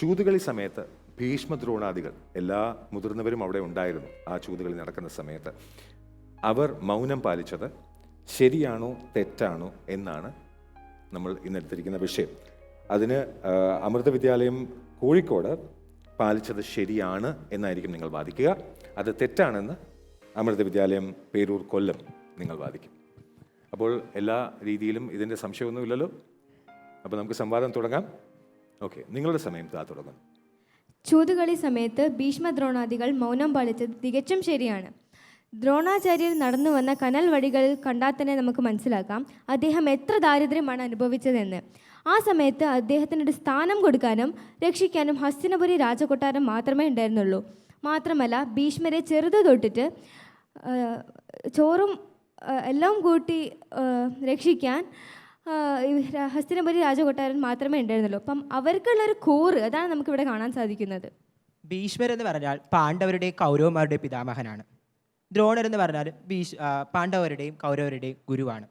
ചൂതുകളി സമയത്ത് ഭീഷ്മദ്രോണാദികൾ എല്ലാ മുതിർന്നവരും അവിടെ ഉണ്ടായിരുന്നു. ആ ചൂതുകളി നടക്കുന്ന സമയത്ത് അവർ മൗനം പാലിച്ചത് ശരിയാണോ തെറ്റാണോ എന്നാണ് നമ്മൾ ഇന്നെടുത്തിരിക്കുന്ന വിഷയം. അതിന് അമൃത വിദ്യാലയം കോഴിക്കോട് പാലിച്ചത് ശരിയാണ് എന്നായിരിക്കും നിങ്ങൾ വാദിക്കുക. അത് തെറ്റാണെന്ന് അമൃത വിദ്യാലയം പേരൂർ കൊല്ലം നിങ്ങൾ വാദിക്കും. അപ്പോൾ എല്ലാ രീതിയിലും ഇതിൻ്റെ സംശയമൊന്നുമില്ലല്ലോ. അപ്പോൾ നമുക്ക് സംവാദം തുടങ്ങാം. ഓക്കെ, നിങ്ങളുടെ സമയം തുടങ്ങും. ചൂതുകളി സമയത്ത് ഭീഷ്മദ്രോണാദികൾ മൗനം പാലിച്ചത് തികച്ചും ശരിയാണ്. ദ്രോണാചാര്യർ നടന്നു വന്ന കനൽ വഴികളിൽ കണ്ടാൽ തന്നെ നമുക്ക് മനസ്സിലാക്കാം അദ്ദേഹം എത്ര ദാരിദ്ര്യമാണ് അനുഭവിച്ചതെന്ന്. ആ സമയത്ത് അദ്ദേഹത്തിനൊരു സ്ഥാനം കൊടുക്കാനും രക്ഷിക്കാനും ഹസ്തിനപുരി രാജകൊട്ടാരം മാത്രമേ ഉണ്ടായിരുന്നുള്ളൂ. മാത്രമല്ല ഭീഷ്മരെ ചെറുത് തൊട്ടിട്ട് ചോറും എല്ലാം കൂട്ടി രക്ഷിക്കാൻ ഹസ്തിനപുരി രാജകൊട്ടാരൻ മാത്രമേ ഉണ്ടായിരുന്നുള്ളൂ. അപ്പം അവർക്കുള്ളൊരു കൂറ് അതാണ് നമുക്കിവിടെ കാണാൻ സാധിക്കുന്നത്. ഭീഷ്മർ എന്ന് പറഞ്ഞാൽ പാണ്ഡവരുടെയും കൗരവന്മാരുടെയും പിതാമഹനാണ്. ദ്രോണർ എന്ന് പറഞ്ഞാൽ പാണ്ഡവരുടെയും കൗരവരുടെയും ഗുരുവാണ്.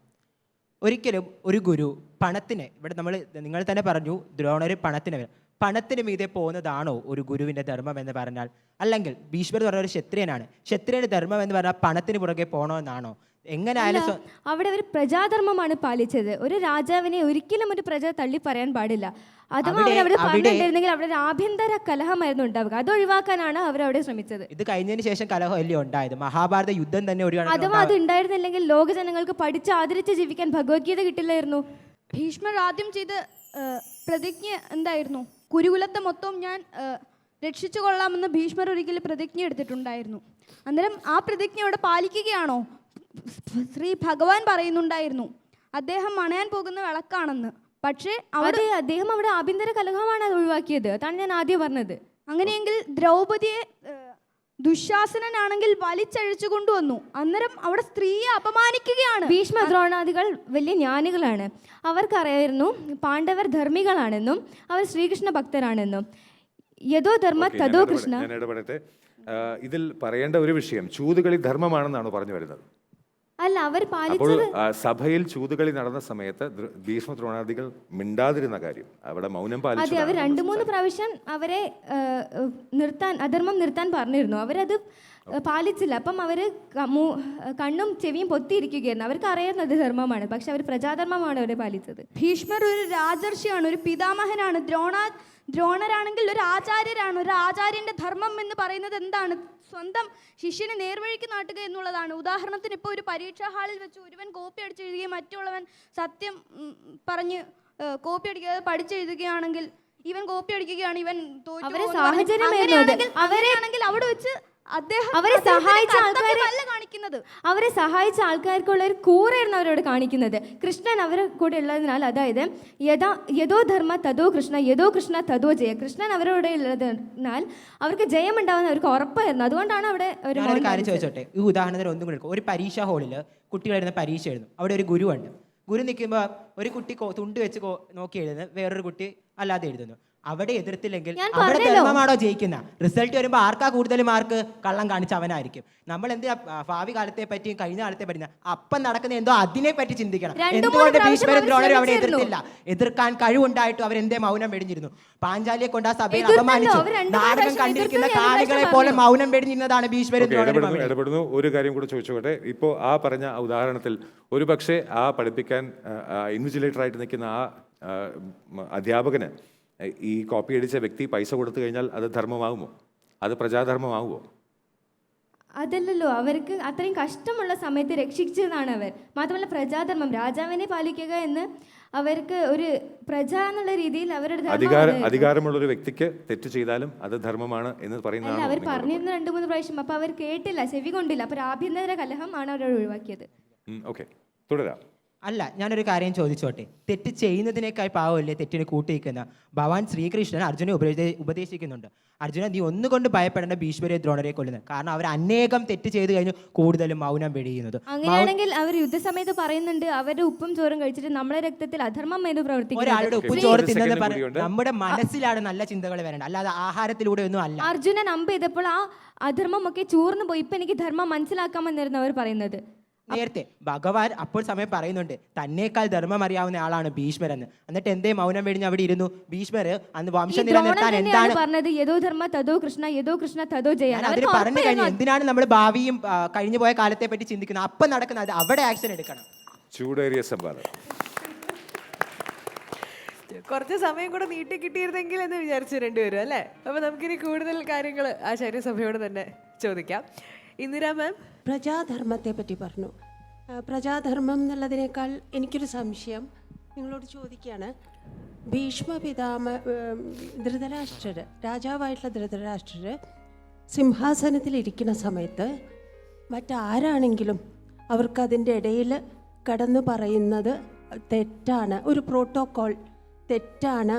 ഒരിക്കലും ഒരു ഗുരു പണത്തിന്, ഇവിടെ നിങ്ങൾ തന്നെ പറഞ്ഞു ദ്രോണർ പണത്തിന് മീതെ പോകുന്നതാണോ ഒരു ഗുരുവിൻ്റെ ധർമ്മം എന്ന് പറഞ്ഞാൽ? അല്ലെങ്കിൽ ഭീഷ്മർ എന്ന് പറഞ്ഞ ഒരു ക്ഷത്രിയനാണ്. ക്ഷത്രിയൻ്റെ ധർമ്മം എന്ന് പറഞ്ഞാൽ പണത്തിന് പുറകെ പോകണമെന്നാണോ? എങ്ങനെയായാലും അവിടെ ഒരു പ്രജാധർമ്മമാണ് പാലിച്ചത്. ഒരു രാജാവിനെ ഒരിക്കലും ഒരു പ്രജ തള്ളി പറയാൻ പാടില്ല. അഥവാ അവിടെ പറഞ്ഞിട്ടുണ്ടെങ്കിൽ അവിടെ ഒരു ആഭ്യന്തര കലഹമായിരുന്നു ഉണ്ടാവുക. അത് ഒഴിവാക്കാനാണ് അവരവിടെ ശ്രമിച്ചത്. ഇത് കഴിഞ്ഞതിന് ശേഷം കലഹം അല്ലേ ഉണ്ടായത്? മഹാഭാരത യുദ്ധം തന്നെ ഒരു അഥവാ അത് ഉണ്ടായിരുന്നില്ലെങ്കിൽ ലോക ജനങ്ങൾക്ക് പഠിച്ച് ആദരിച്ച് ജീവിക്കാൻ ഭഗവത്ഗീത കിട്ടില്ലായിരുന്നു. ഭീഷ്മർ ആദ്യം ചെയ്ത പ്രതിജ്ഞ എന്തായിരുന്നു? കുരുകുലത്തെ മൊത്തം ഞാൻ രക്ഷിച്ചു കൊള്ളാമെന്ന് ഭീഷ്മർ ഒരിക്കലും പ്രതിജ്ഞ എടുത്തിട്ടുണ്ടായിരുന്നു. അന്നേരം ആ പ്രതിജ്ഞ അവിടെ പാലിക്കുകയാണോ? ശ്രീ ഭഗവാൻ പറയുന്നുണ്ടായിരുന്നു അദ്ദേഹം അണയാൻ പോകുന്ന വിളക്കാണെന്ന്. പക്ഷേ അദ്ദേഹം അവിടെ ആഭ്യന്തര കലഹമാണ് അത് ഒഴിവാക്കിയത്. അതാണ് ഞാൻ ആദ്യം പറഞ്ഞത്. അങ്ങനെയെങ്കിൽ ദ്രൗപദിയെ ദുശാസനാണെങ്കിൽ വലിച്ചഴിച്ചു കൊണ്ടുവന്നു. അന്നേരം അവിടെ സ്ത്രീയെ അപമാനിക്കുകയാണ്. ഭീഷ്മദ്രോണാദികൾ വലിയ ജ്ഞാനികളാണ്. അവർക്കറിയായിരുന്നു പാണ്ഡവർ ധർമ്മികളാണെന്നും അവർ ശ്രീകൃഷ്ണ ഭക്തരാണെന്നും. യഥോ ധർമ്മ തഥോ കൃഷ്ണ. ഇതിൽ പറയേണ്ട ഒരു വിഷയം ചൂതുകളി ധർമ്മമാണെന്നാണ് പറഞ്ഞു വരുന്നത്. അല്ല, അവർ അപ്പോൾ സഭയിൽ ചൂതുകളി നടന്ന സമയത്ത് ഭീഷ്മദ്രോണാദികൾ മിണ്ടാതിരുന്ന കാര്യം അവിടെ മൗനം പാലിച്ചു. അവർ 2-3 പ്രാവശ്യം അവരെ അധർമ്മം നിർത്താൻ പറഞ്ഞിരുന്നു. അവരത് പാലിച്ചില്ല. അപ്പം അവര് കണ്ണും ചെവിയും പൊത്തിയിരിക്കുകയായിരുന്നു. അവർക്ക് അറിയുന്നത് ധർമ്മമാണ്, പക്ഷെ അവർ പ്രജാധർമ്മമാണ് അവരെ പാലിച്ചത്. ഭീഷ്മർ ഒരു രാജർഷിയാണ്, ഒരു പിതാമഹനാണ്. ദ്രോണരാണെങ്കിൽ ഒരു ആചാര്യരാണ്. ഒരു ആചാര്യന്റെ ധർമ്മം എന്ന് പറയുന്നത് എന്താണ്? സ്വന്തം ശിഷ്യനെ നേർവഴിക്ക് നാട്ടുക എന്നുള്ളതാണ്. ഉദാഹരണത്തിന് ഇപ്പോൾ ഒരു പരീക്ഷാ ഹാളിൽ വെച്ച് ഒരുവൻ കോപ്പി അടിച്ചെഴുതുകയും മറ്റുള്ളവൻ സത്യം പറഞ്ഞ് കോപ്പി അടിക്കാതെ പഠിച്ചെഴുതുകയാണെങ്കിൽ ഇവൻ കോപ്പി അടിക്കുകയാണ്, ഇവൻ തോറ്റു. അവരെയാണെങ്കിൽ അവിടെ വെച്ച് അവരെ സഹായിച്ച ആൾക്കാർക്കുള്ള ഒരു കൂറായിരുന്നു അവരോട് കാണിക്കുന്നത്. കൃഷ്ണൻ അവരെ കൂടെ ഉള്ളതിനാൽ, അതായത് യഥോ ധർമ്മ തഥോ കൃഷ്ണ, യഥോ കൃഷ്ണ തഥോ ജയ. കൃഷ്ണൻ അവരോട് ഉള്ളതിനാൽ അവർക്ക് ജയം ഉണ്ടാവുന്ന അവർക്ക് ഉറപ്പായിരുന്നു. അതുകൊണ്ടാണ് അവിടെ ഒരു കാര്യം ചോദിച്ചോട്ടെ. ഈ ഉദാഹരണത്തിന് ഒന്നും കൂടി ഒരു പരീക്ഷാ ഹാളിൽ കുട്ടികളെഴുതുന്ന പരീക്ഷ എഴുതും. അവിടെ ഒരു ഗുരുവുണ്ട്. ഗുരു നിൽക്കുമ്പോൾ ഒരു കുട്ടി തുണ്ട് വെച്ച് നോക്കി എഴുതുന്നു, വേറൊരു കുട്ടി അല്ലാതെ എഴുതുന്നു. അവിടെ എതിർത്തില്ലെങ്കിൽ അവിടെ ധർമ്മമാണോ ജയിക്കുന്ന? റിസൾട്ട് വരുമ്പോൾ ആർക്കാ കൂടുതൽ മാർക്ക്? കള്ളം കാണിച്ച അവനായിരിക്കും. നമ്മൾ എന്തിനാ ഭാവി കാലത്തെ പറ്റിയും കഴിഞ്ഞ കാലത്തെ പറ്റി അപ്പം നടക്കുന്ന എന്തോ അതിനെ പറ്റി ചിന്തിക്കണം. എന്തുകൊണ്ട് ഭീഷ്മരും ദ്രോണരും അവിടെ എതിർത്തില്ല? എതിർക്കാൻ കഴിവുണ്ടായിട്ടും അവരെന്തേ മൗനം വെടിഞ്ഞിരുന്നു? പാഞ്ചാലിയെ കൊണ്ട് ആ സഭയിൽ അപമാനിച്ചു. നാടകം കണ്ടിരിക്കുന്ന കാണികളെ പോലെ മൗനം വെടിഞ്ഞിരുന്നതാണ് ഭീഷ്മരും ദ്രോണരും. ഇടപെടുന്നു. ഒരു കാര്യം കൂടെ ചോദിച്ചോട്ടെ. ഇപ്പോൾ ആ പറഞ്ഞ ഉദാഹരണത്തിൽ ഒരു പക്ഷേ ആ പഠിപ്പിക്കാൻ ഇൻവിജിലേറ്ററായിട്ട് നിൽക്കുന്ന ആ അധ്യാപകന് ഈ കോപ്പി അടിച്ച വ്യക്തി പൈസ കൊടുത്തു കഴിഞ്ഞാൽ അത് ധർമ്മമാകുമോ? അത് പ്രജാധർമ്മമാകുമോ? അതല്ലല്ലോ. അവർക്ക് അത്രയും കഷ്ടമുള്ള സമയത്ത് രക്ഷിച്ചതാണ് അവർ. മാത്രമല്ല പ്രജാധർമ്മം, രാജാവിനെ പാലിക്കുക എന്ന് അവർക്ക് ഒരു പ്രജ എന്നുള്ള രീതിയിൽ അവരുടെ അധികാരമുള്ള ഒരു വ്യക്തിക്ക് തെറ്റ് ചെയ്താലും അത് ധർമ്മമാണ് എന്ന് പറയുന്നതാണ് അവർ പറഞ്ഞിരുന്നു 2-3 പ്രാവശ്യം. അപ്പൊ അവർ കേട്ടില്ല, ചെവി കൊണ്ടില്ല. അപ്പൊ ആഭ്യന്തര കലഹം ആണ് അവരോട് ഒഴിവാക്കിയത്. ഓക്കെ, തുടരാം. അല്ല, ഞാനൊരു കാര്യം ചോദിച്ചോട്ടെ. തെറ്റ് ചെയ്യുന്നതിനേക്കാൾ പാവമല്ലേ തെറ്റിന് കൂട്ടിയിരിക്കുന്ന? ഭഗവാൻ ശ്രീകൃഷ്ണൻ അർജുനെ ഉപദേശിക്കുന്നുണ്ട്. അർജുന, നീ ഒന്നുകൊണ്ട് ഭയപ്പെടേണ്ട ഭീഷ്മരെ ദ്രോണരെ കൊല്ലുന്നത്. കാരണം അവർ അനേകം തെറ്റ് ചെയ്ത് കഴിഞ്ഞു കൂടുതലും മൗനം വെടിയുന്നത്. അങ്ങനെയാണെങ്കിൽ അവർ യുദ്ധസമയത്ത് പറയുന്നുണ്ട് അവരുടെ ഉപ്പും ചോറും കഴിച്ചിട്ട് നമ്മളെ രക്തത്തിൽ അധർമ്മം എന്ന് പ്രവർത്തിക്കും. ഒരാളുടെ ഉപ്പും ചോറ് തിന്നത് നമ്മുടെ മനസ്സിലാണ് നല്ല ചിന്തകൾ വരേണ്ടത്, അല്ലാതെ ആഹാരത്തിലൂടെ ഒന്നും അല്ല. അർജുനൻ അമ്പ് ചെയ്തപ്പോൾ ആ അധർമ്മം ഒക്കെ ചോർന്നു പോയി. ഇപ്പൊ എനിക്ക് ധർമ്മം മനസ്സിലാക്കാമെന്നായിരുന്നു അവർ പറയുന്നത്. നേരത്തെ ഭഗവാൻ അപ്പോൾ സമയം പറയുന്നുണ്ട് തന്നേക്കാൾ ധർമ്മം അറിയാവുന്ന ആളാണ് ഭീഷ്മർ എന്ന്. എന്നിട്ട് എന്തേ മൗനം വെടിഞ്ഞ് അവിടെ ഇരുന്നു? ഭീഷ്മർ അന്ന് വംശം നിലനിർത്താൻ എന്താണ് പറഞ്ഞത്? യഥോ ധർമ്മ തഥോ കൃഷ്ണ, യഥോ കൃഷ്ണ തഥോ ജയ. അതിന് പറഞ്ഞു കഴിഞ്ഞു. എന്തിനാണ് നമ്മൾ ഭാവിയും കഴിഞ്ഞു പോയ കാലത്തെ പറ്റി ചിന്തിക്കുന്നത്? അപ്പം നടക്കുന്നത് അവിടെ ആക്ഷൻ എടുക്കണം. ചൂടേറിയ സംവാദം. കുറച്ച് സമയം കൂടെ നീട്ടി കിട്ടിയിരുന്നെങ്കിൽ എന്ന് വിചാരിച്ചു രണ്ടുപേരും അല്ലേ? അപ്പൊ നമുക്കിനി കൂടുതൽ കാര്യങ്ങൾ ആചാര്യസഭയോട് തന്നെ ചോദിക്കാം. ഇന്ദിര മാം, പ്രജാധർമ്മത്തെ പറ്റി പറഞ്ഞു. പ്രജാധർമ്മം എന്നുള്ളതിനേക്കാൾ എനിക്കൊരു സംശയം നിങ്ങളോട് ചോദിക്കുകയാണ്. ധൃതരാഷ്ട്രർ, രാജാവായിട്ടുള്ള ധൃതരാഷ്ട്രർ സിംഹാസനത്തിലിരിക്കുന്ന സമയത്ത് മറ്റാരാണെങ്കിലും അവർക്കതിൻ്റെ ഇടയിൽ കടന്നു പറയുന്നത് തെറ്റാണ്, ഒരു പ്രോട്ടോകോൾ തെറ്റാണ്,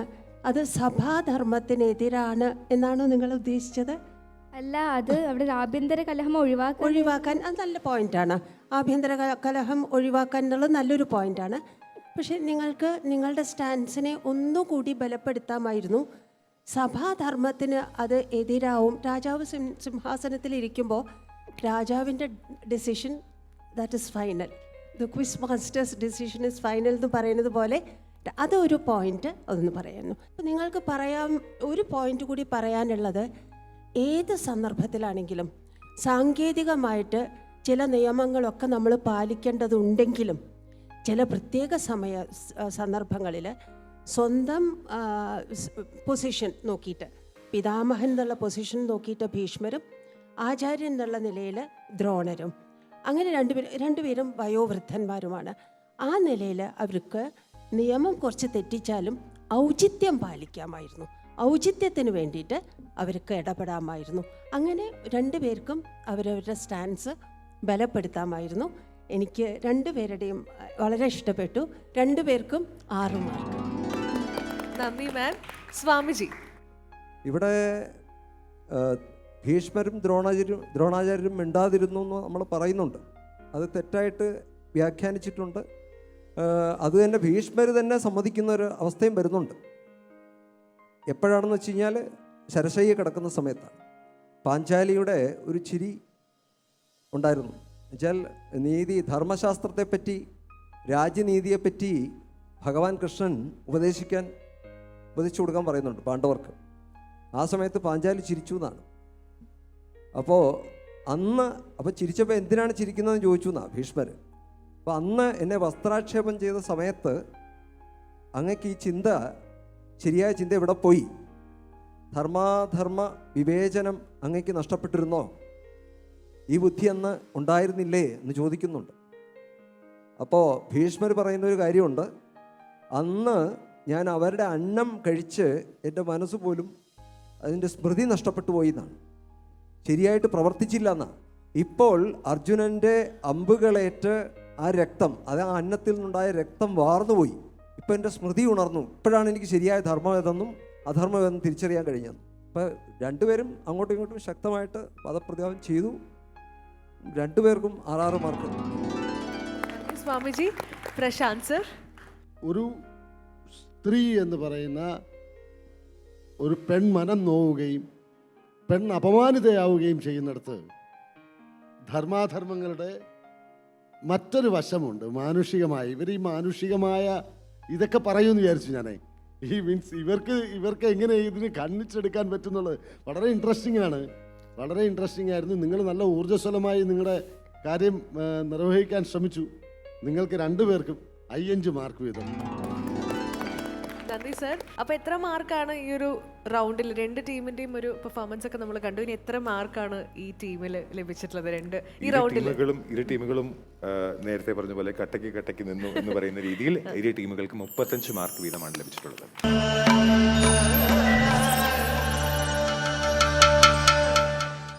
അത് സഭാധർമ്മത്തിനെതിരാണ് എന്നാണോ നിങ്ങൾ ഉദ്ദേശിച്ചത്? അല്ല, അത് അവിടെ ആഭ്യന്തര കലഹം ഒഴിവാക്കാൻ അത് നല്ല പോയിന്റാണ്. ആഭ്യന്തര കലഹം ഒഴിവാക്കാൻ എന്നുള്ളത് നല്ലൊരു പോയിന്റാണ്. പക്ഷേ നിങ്ങൾക്ക് നിങ്ങളുടെ സ്റ്റാൻസിനെ ഒന്നുകൂടി ബലപ്പെടുത്താമായിരുന്നു. സഭാധർമ്മത്തിന് അത് എതിരാവും. രാജാവ് സിംഹാസനത്തിലിരിക്കുമ്പോൾ രാജാവിൻ്റെ decision that is final, the quiz masters decision is final എന്ന് പറയുന്നത് പോലെ അതൊരു പോയിന്റ് അതൊന്ന് പറയുന്നു. അപ്പം നിങ്ങൾക്ക് പറയാം, ഒരു പോയിന്റ് കൂടി പറയാനുള്ളത്, ഏത് സന്ദർഭത്തിലാണെങ്കിലും സാങ്കേതികമായിട്ട് ചില നിയമങ്ങളൊക്കെ നമ്മൾ പാലിക്കേണ്ടതുണ്ടെങ്കിലും ചില പ്രത്യേക സന്ദർഭങ്ങളിൽ സ്വന്തം പൊസിഷൻ നോക്കിയിട്ട്, പിതാമഹൻ എന്നുള്ള പൊസിഷൻ നോക്കിയിട്ട് ഭീഷ്മരും ആചാര്യൻ എന്നുള്ള നിലയിൽ ദ്രോണരും, അങ്ങനെ രണ്ടുപേരും വയോവൃദ്ധന്മാരുമാണ്. ആ നിലയിൽ അവർക്ക് നിയമം കുറച്ച് തെറ്റിച്ചാലും ഔചിത്യം പാലിക്കാമായിരുന്നു. ഔചിത്യത്തിന് വേണ്ടിയിട്ട് അവർക്ക് ഇടപെടാമായിരുന്നു. അങ്ങനെ രണ്ടുപേർക്കും അവരവരുടെ സ്റ്റാൻസ് ബലപ്പെടുത്താമായിരുന്നു. എനിക്ക് രണ്ടുപേരുടെയും വളരെ ഇഷ്ടപ്പെട്ടു. രണ്ടുപേർക്കും 6 മാർക്ക്. നന്ദി മാം. സ്വാമിജി, ഇവിടെ ഭീഷ്മരും ദ്രോണാചാര്യരും മിണ്ടാതിരുന്നു എന്ന് നമ്മൾ പറയുന്നുണ്ട്. അത് തെറ്റായിട്ട് വ്യാഖ്യാനിച്ചിട്ടുണ്ട്. അത് തന്നെ ഭീഷ്മർ തന്നെ സമ്മതിക്കുന്ന ഒരു അവസ്ഥയും വരുന്നുണ്ട്. എപ്പോഴാണെന്ന് വെച്ച് കഴിഞ്ഞാൽ ശരശയ്യ കിടക്കുന്ന സമയത്താണ്. പാഞ്ചാലിയുടെ ഒരു ചിരി ഉണ്ടായിരുന്നു. എന്നുവെച്ചാൽ ധർമ്മശാസ്ത്രത്തെപ്പറ്റി, രാജ്യനീതിയെപ്പറ്റി ഭഗവാൻ കൃഷ്ണൻ ഉപദേശിച്ചു കൊടുക്കാൻ പറയുന്നുണ്ട് പാണ്ഡവർക്ക്. ആ സമയത്ത് പാഞ്ചാലി ചിരിച്ചു എന്നാണ്. അപ്പോൾ ചിരിച്ചപ്പോൾ എന്തിനാണ് ചിരിക്കുന്നതെന്ന് ചോദിച്ചു എന്നാണ് ഭീഷ്മർ. അപ്പോൾ അന്ന് എന്നെ വസ്ത്രാക്ഷേപം ചെയ്ത സമയത്ത് അങ്ങക്ക് ഈ ശരിയായ ചിന്ത എവിടെ പോയി? ധർമാധർമ്മ വിവേചനം അങ്ങക്ക് നഷ്ടപ്പെട്ടിരുന്നോ? ഈ ബുദ്ധി അന്ന് ഉണ്ടായിരുന്നില്ലേ എന്ന് ചോദിക്കുന്നുണ്ട്. അപ്പോൾ ഭീഷ്മർ പറയുന്ന ഒരു കാര്യമുണ്ട്, അന്ന് ഞാൻ അവരുടെ അന്നം കഴിച്ച് എൻ്റെ മനസ്സ് പോലും അതിൻ്റെ സ്മൃതി നഷ്ടപ്പെട്ടു പോയി എന്നാണ്. ശരിയായിട്ട് പ്രവർത്തിച്ചില്ല എന്നാണ്. ഇപ്പോൾ അർജുനൻ്റെ അമ്പുകളേറ്റ് ആ രക്തം, അത് ആ അന്നത്തിൽ നിന്നുണ്ടായ രക്തം വാർന്നുപോയി. ഇപ്പം എൻ്റെ സ്മൃതി ഉണർന്നു. ഇപ്പോഴാണ് എനിക്ക് ശരിയായ ധർമ്മം ഏതെന്നും അധർമ്മം ഏതെന്നും തിരിച്ചറിയാൻ കഴിഞ്ഞത്. അപ്പോൾ രണ്ടുപേരും അങ്ങോട്ടും ഇങ്ങോട്ടും ശക്തമായിട്ട് പദപ്രതികാരം ചെയ്തു. രണ്ടുപേർക്കും 6 മാർക്ക്. സ്വാമിജി. പ്രശാന്ത് സർ, ഒരു സ്ത്രീ എന്ന് പറയുന്ന ഒരു പെൺമനം നോവുകയും അപമാനിതയാവുകയും ചെയ്യുന്നിടത്ത് ധർമാധർമ്മങ്ങളുടെ മറ്റൊരു വശമുണ്ട്. മാനുഷികമായി ഇവർ ഈ മാനുഷികമായ ഇതൊക്കെ പറയുമെന്ന് വിചാരിച്ചു ഞാൻ. ഇവർക്ക് എങ്ങനെ ഇതിന് കണ്ണിച്ചെടുക്കാൻ പറ്റുന്നുള്ളത് വളരെ ഇൻട്രസ്റ്റിംഗ് ആയിരുന്നു. നിങ്ങൾ നല്ല ഊർജ്ജസ്വലമായി നിങ്ങളുടെ കാര്യം നിർവഹിക്കാൻ ശ്രമിച്ചു. നിങ്ങൾക്ക് രണ്ടുപേർക്കും 5 മാർക്ക് വീതം. നന്ദി സർ. അപ്പൊ എത്ര മാർക്കാണ് ഈ ഒരു റൗണ്ടിൽ? 2 ടീമിന്റെയും ഒരു പെർഫോമൻസ് ഒക്കെ നമ്മൾ കണ്ടു. ഇനി എത്ര മാർക്കാണ് ഈ ടീമിൽ ലഭിച്ചിട്ടുള്ളത്? ഇരു ടീമുകളും നേരത്തെ പറഞ്ഞ പോലെ കട്ടയ്ക്ക് നിന്നു എന്ന് പറയുന്ന രീതിയിൽ ഇരു ടീമുകൾക്ക് 35 മാർക്ക് വീതമാണ് ലഭിച്ചിട്ടുള്ളത്.